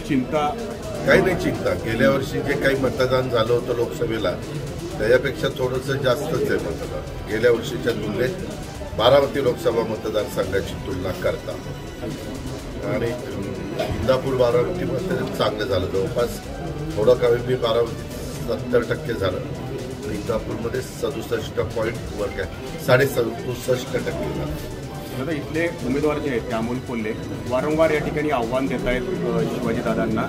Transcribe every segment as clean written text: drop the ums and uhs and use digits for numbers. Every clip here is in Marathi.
चिंता? काही नाही चिंता. गेल्या वर्षी जे काही मतदान झालं होतं लोकसभेला त्याच्यापेक्षा थोडंसं जास्तच आहे मतदान गेल्या वर्षीच्या तुलनेत. बारामती लोकसभा मतदारसंघाची तुलना करता आणि इंदापूर बारामतीमध्ये चांगलं झालं. जवळपास थोडं कमी बारामती 70% झालं. इंदापूरमध्ये 67.67% झालं. आता इथले उमेदवार जे आहेत ते अमोल कोल्हे वारंवार या ठिकाणी आव्हान देत आहेत शिवाजीदादांना.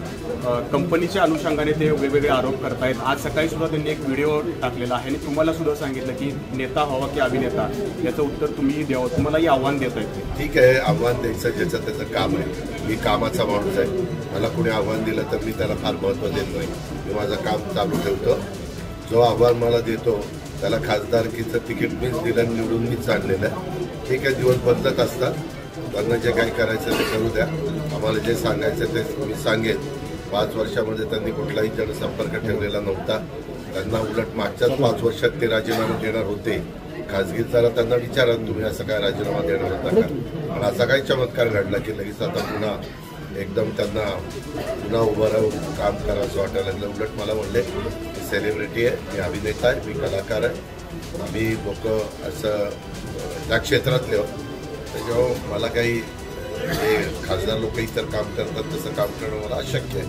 कंपनीच्या अनुषंगाने ते वेगवेगळे आरोप करतायत. आज सकाळी सुद्धा त्यांनी एक व्हिडिओ टाकलेला आहे आणि तुम्हाला सुद्धा सांगितलं की नेता हवा की अभिनेता याचं उत्तर तुम्ही द्यावं. तुम्हालाही आव्हान देत आहेत. ठीक आहे, आव्हान द्यायचं ज्याचं त्याचं काम आहे. मी कामाचा माणूस आहे. मला कोणी आव्हान दिलं तर मी त्याला फार महत्त्व देत नाही. मी माझं काम चालू ठेवतो. जो आव्हान मला देतो त्याला खासदारकीचं तिकीट मीच दिलं, निवडून मीच आणलेलं आहे. ठीक आहे, दिवस बदलत असतात. त्यांना जे काही करायचं ते करू द्या. आम्हाला जे सांगायचं ते मी सांगेन. 5 वर्षामध्ये त्यांनी कुठलाही जनसंपर्क ठेवलेला नव्हता. त्यांना उलट मागच्याच 5 वर्षात ते राजीनामा देणार होते. खाजगी जरा त्यांना विचारा, तुम्ही असं काय राजीनामा देणार होता का? पण असा काही चमत्कार घडला की लगेच आता पुन्हा एकदम त्यांना पुन्हा उभं राहून काम करावंसं वाटायला लागलं. उलट मला म्हणले मी सेलिब्रिटी आहे, मी अभिनेता आहे, मी कलाकार आहे. आम्ही लोक असं त्या क्षेत्रातले त्याच्यावर मला काही जे खासदार लोक इतर काम करतात तसं काम करणं मला अशक्य आहे.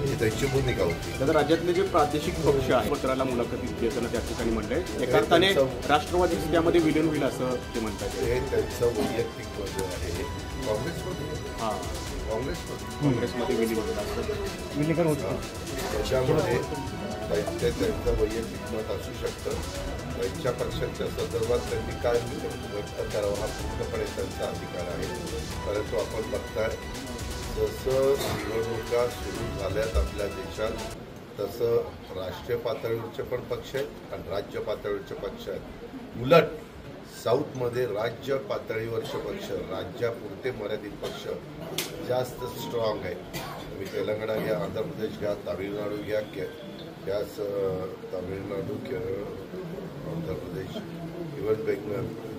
ही त्यांची भूमिका होती. तर राज्यातले जे प्रादेशिक पक्ष आहेत पत्राला मुलाखतीत देताना त्या ठिकाणी म्हणलंय एका अर्थाने राष्ट्रवादी त्यामध्ये विलीन होईल असं ते म्हणतात. हे त्यांचं वैयक्तिक मत आहे. काँग्रेसमध्ये विलीन होईल असं विलीन होतं. त्याच्यामध्ये त्यांचं वैयक्तिक मत असू शकतं. त्यांच्या पक्षाच्या संदर्भात त्यांनी काय व्यक्त करावं हा पूर्णपणे त्यांचा अधिकार आहे. परंतु आपण बघताय जसं निवडणुका सुरू झाल्यात आपल्या देशात तसं राष्ट्रीय पातळीवरचे पण पक्ष आहेत आणि राज्य पातळीवरचे पक्ष आहेत. उलट साऊथमध्ये राज्य पातळीवरचे पक्ष, राज्यापुरते मर्यादित पक्ष जास्त स्ट्रॉंग आहेत. तुम्ही तेलंगणा घ्या, आंध्र प्रदेश घ्या, तामिळनाडू घ्या, त्याच तामिळनाडू, केरळ, आंध्र प्रदेश, इव्हन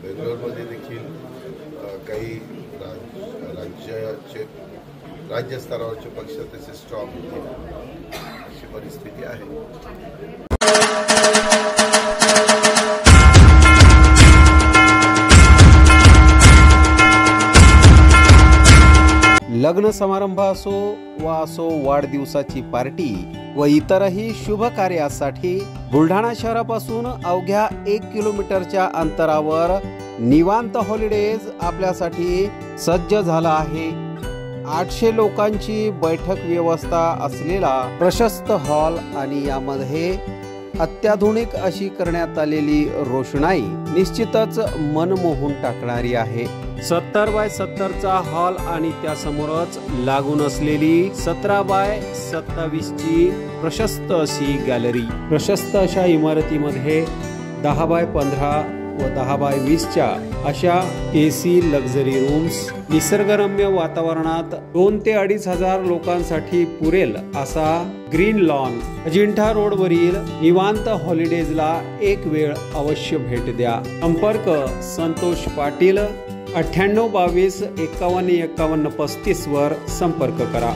बेंगलोरमध्ये देखील काही राज्य स्तरावरचे पक्ष तसे स्ट्रॉंग होते. अशी परिस्थिती आहे. लग्न समारंभ असो वाढदिवसाची पार्टी व इतरही शुभ कार्यासाठी बुलढाणा शहरापासून अवघ्या 1 किलोमीटरच्या अंतरावर निवांत हॉलिडेज आपल्यासाठी सज्ज झाला आहे. 800 लोकांची बैठक व्यवस्था असलेला प्रशस्त हॉल आणि यामध्ये अत्याधुनिक अशी करण्यात आलेली रोषणाई निश्चितच मन मोहून टाकणारी आहे. 70 बाय 70चा हॉल आणि त्यासमोरच लागून असलेली 17 बाय 27 ची प्रशस्त अशी गॅलरी. प्रशस्त अशा इमारतीमध्ये 10 बाय 15 व 10 बाय 20च्या अशा AC लक्झरी रूम्स, निसर्गरम्य वातावरणात 2 ते 2.5 हजार लोकांसाठी पुरेल असा ग्रीन लॉन. अजिंठा रोडवरील निवांत हॉलिडेजला एक वेळ अवश्य भेट द्या. संपर्क संतोष पाटील 98 22 51 51 35 वर संपर्क करा.